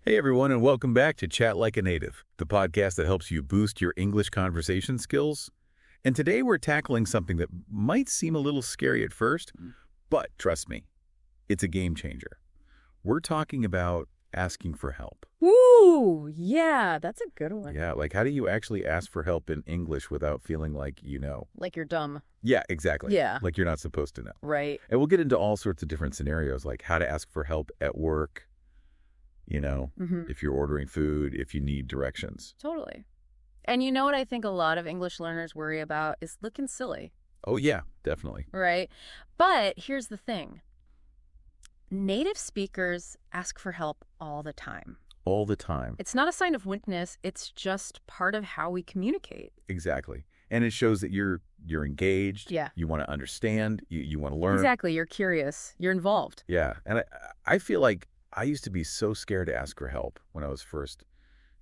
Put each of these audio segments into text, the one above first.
Hey everyone, and welcome back to Chat Like a Native, the podcast that helps you boost your English conversation skills. And today we're tackling something that might seem a little scary at first, but trust me, it's a game changer. We're talking about asking for help. Ooh, yeah, that's a good one. Yeah, like how do you actually ask for help in English without feeling like you know? Like you're dumb. Yeah, exactly. Yeah. Like you're not supposed to know. Right. And we'll get into all sorts of different scenarios, like how to ask for help at work, if you're ordering food, if you need directions. Totally. And you know what I think a lot of English learners worry about is looking silly. Oh, yeah, definitely. Right? But here's the thing. Native speakers ask for help all the time. All the time. It's not a sign of weakness. It's just part of how we communicate. Exactly. And it shows that you're engaged. Yeah. You want to understand. You want to learn. Exactly. You're curious. You're involved. Yeah. And I feel like I used to be so scared to ask for help when I was first,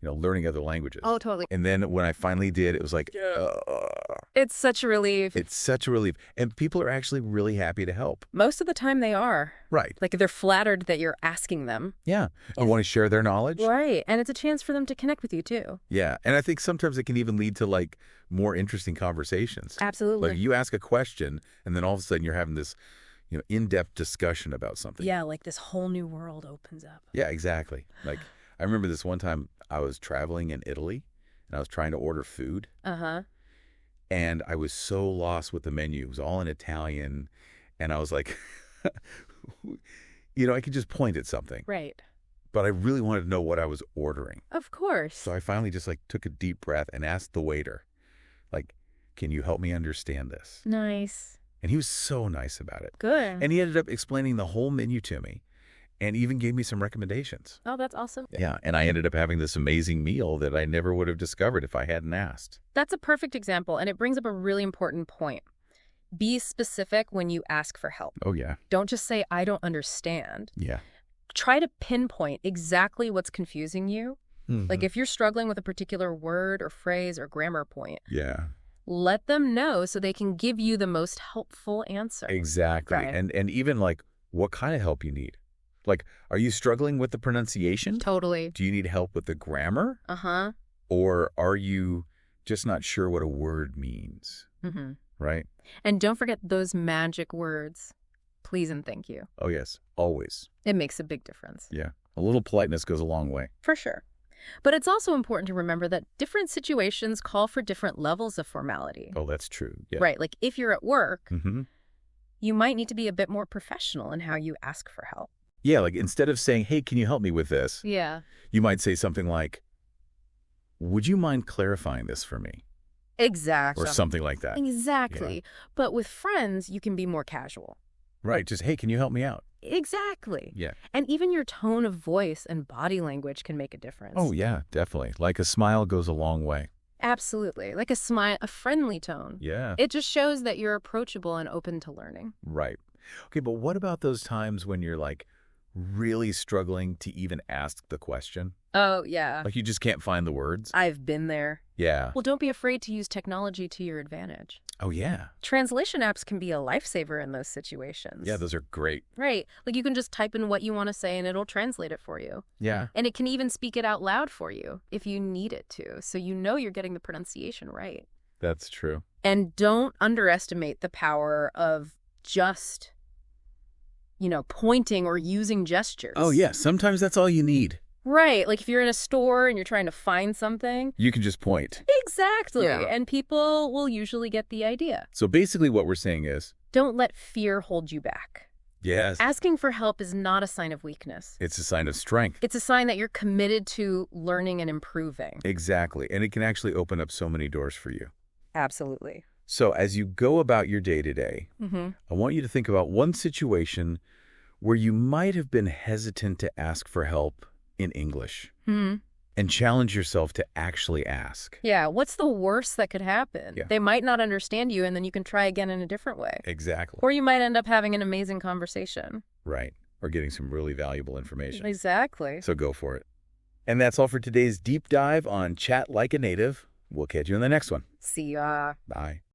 learning other languages. Oh, totally. And then when I finally did, it was like, It's such a relief. it's such a relief. And people are actually really happy to help. Most of the time they are. Right. Like they're flattered that you're asking them. Yeah. I want to share their knowledge. Right. And it's a chance for them to connect with you, too. Yeah. And I think sometimes it can even lead to like more interesting conversations. Absolutely. Like you ask a question and then all of a sudden you're having this, in-depth discussion about something. Yeah, like this whole new world opens up. Yeah, exactly. Like I remember this one time I was traveling in Italy and I was trying to order food. Uh-huh. And I was so lost with the menu. It was all in Italian. And I was like, I could just point at something. Right. But I really wanted to know what I was ordering. Of course. So I finally just took a deep breath and asked the waiter, can you help me understand this? Nice. And he was so nice about it. Good. And he ended up explaining the whole menu to me and even gave me some recommendations. Oh, that's awesome. Yeah, and I ended up having this amazing meal that I never would have discovered if I hadn't asked. That's a perfect example, and it brings up a really important point. Be specific when you ask for help. Oh, yeah. Don't just say, I don't understand. Yeah. Try to pinpoint exactly what's confusing you. Mm-hmm. Like if you're struggling with a particular word or phrase or grammar point, Yeah. let them know so they can give you the most helpful answer. Exactly. Right. And even what kind of help you need. Are you struggling with the pronunciation? Totally. Do you need help with the grammar? Uh-huh. Or are you just not sure what a word means? Mm-hmm. Right? And don't forget those magic words. Please and thank you. Oh, yes. Always. It makes a big difference. Yeah. A little politeness goes a long way. For sure. But it's also important to remember that different situations call for different levels of formality. Oh, that's true. Yeah. Right. Like if you're at work, Mm-hmm. you might need to be a bit more professional in how you ask for help. Yeah, instead of saying, hey, can you help me with this? Yeah. You might say something like, would you mind clarifying this for me? Exactly. Or something like that. Exactly. Yeah. But with friends, you can be more casual. Right. Just, hey, can you help me out? Exactly. Yeah. And even your tone of voice and body language can make a difference. Oh, yeah, definitely. Like a smile goes a long way. Absolutely. Like a smile, a friendly tone. Yeah. It just shows that you're approachable and open to learning. Right. Okay, but what about those times when you're really struggling to even ask the question? Oh, yeah. You just can't find the words? I've been there. Yeah. Well, don't be afraid to use technology to your advantage. Oh, yeah. Translation apps can be a lifesaver in those situations. Yeah, those are great. Right. You can just type in what you want to say and it'll translate it for you. Yeah. And it can even speak it out loud for you if you need it to, so you know you're getting the pronunciation right. That's true. And don't underestimate the power of just, pointing or using gestures. Oh, yeah. Sometimes that's all you need. Right. Like if you're in a store and you're trying to find something. You can just point. Exactly. Yeah. And people will usually get the idea. So basically what we're saying is, don't let fear hold you back. yes, Asking for help is not a sign of weakness. it's a sign of strength. It's a sign that you're committed to learning and improving. Exactly. And it can actually open up so many doors for you. Absolutely. So as you go about your day-to-day, Mm-hmm. I want you to think about one situation where you might have been hesitant to ask for help in English Mm-hmm. and challenge yourself to actually ask. Yeah, what's the worst that could happen? Yeah. They might not understand you, and then you can try again in a different way. Exactly. Or you might end up having an amazing conversation. Right. Or getting some really valuable information. Exactly. So go for it. And that's all for today's deep dive on Chat Like a Native. We'll catch you in the next one. See ya. Bye.